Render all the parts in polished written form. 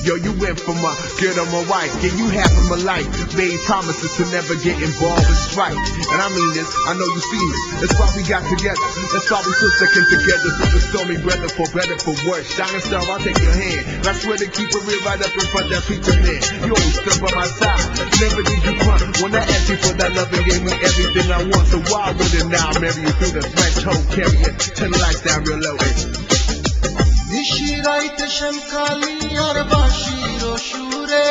Yo, you went from a girl to my wife. Gave you half of my life. Made promises to never get involved with strife. And I mean this, I know you seen it. That's why we got together. That's why we still sticking together. So the stormy weather, for better, for worse. Shining star, I'll take your hand. And I swear to keep it real right up in front of that pizza man. You always stood by my side. Never did you front. When I asked you for that love and gave me everything I want. So why would it now marry you through the threshold? Carry it till the lights down real low. নিশিরাইতে শ্যামকালী আর বাঁশির সুরে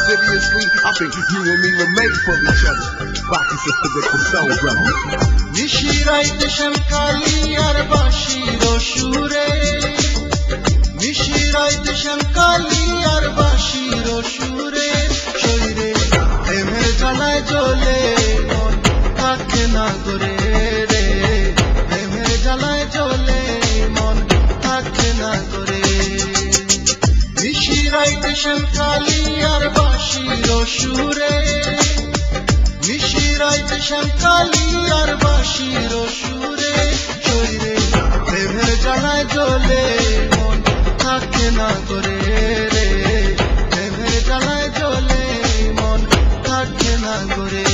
Seriously, I think you and me were made for each other. Rocky sister with the soul brother. নিশিরাইতে শ্যামকালী আর বাঁশির সুরে নিশিরাইতে শ্যামকালী আর বাঁশির সুরে শরীরে প্রেমের জ্বালায় জ্বলে মন থাকে না করে রে প্রেমের জ্বালায় জ্বলে মন থাকে না করে নিশিরাইতে শ্যামকালী আর বাঁশির সুরে নিশিরাইতে শ্যামকালী আর বাঁশির সুরে শরীরে প্রেমের জ্বালায় জ্বলে মন থাকে না করে রে প্রেমের জ্বালায় জ্বলে মন থাকে না করে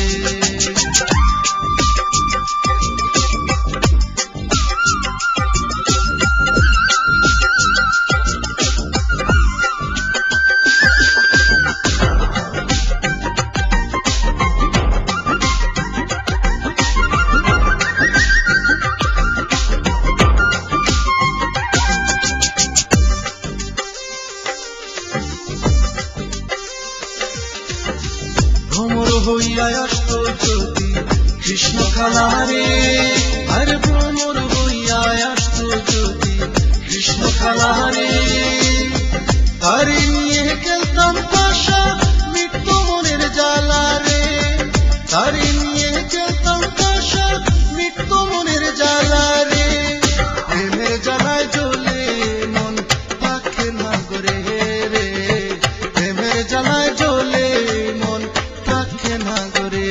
ভ্রমর হইয়া আসত যদি কৃষ্ণ খালারে আর ভ্রমর হইয়া আসত যদি কৃষ্ণ খালারে তারে নিয়ে খেলতাম তাসা মিটত মনের জ্বালারে তারে নিয়ে খেলতাম তাসা মিটত মনের জ্বালারে প্রেমের জ্বালায় জ্বলে মন থাকে না করে রে প্রেমের জ্বালায় জ্বলে মন থাকে না করে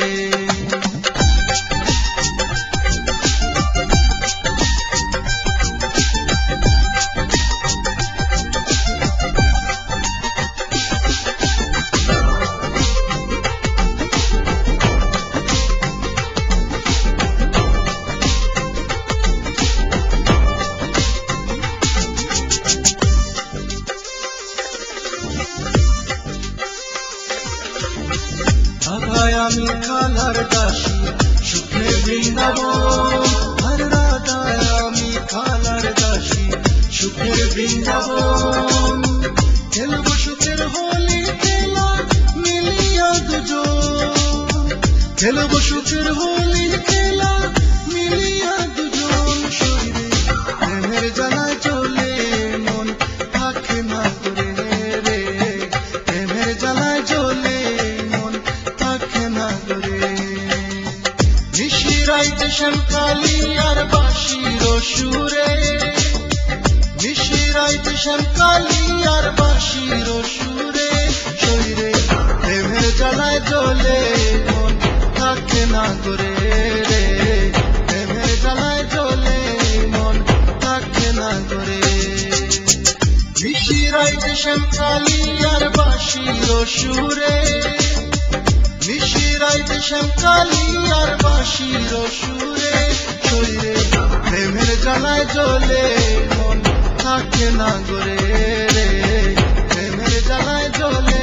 রাধায় আমি খালার দাসী সুখে বৃন্দাবন আর রাধায় আমি খালার দাসী সুখের বৃন্দাবন খেলব সুখের হোলি খেলা মিলিয়া দুজন খেলব সুখের হোলি খেলা মিলিয়া দুজন শরীরে প্রেমের জ্বালায় জ্বলে মন থাকে না করে রে প্রেমের জ্বালায় জ্বলে নিশিরাইতে শ্যামকালী আর বাঁশির সুরে নিশিরাইতে শ্যামকালী আর বাঁশির সুরে শরীরে প্রেমের জ্বালায় জ্বলে মন থাকে না করে রে প্রেমের জ্বালায় জ্বলে মন থাকে না করে নিশিরাইতে শ্যামকালী আর বাঁশির সুরে নিশিরাইতে শ্যামকালী আর বাঁশির সুরে শরীরে প্রেমের জ্বালায় জ্বলে মন থাকে না করে রে প্রেমের জ্বালায় জ্বলে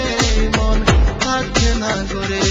মন থাকে না করে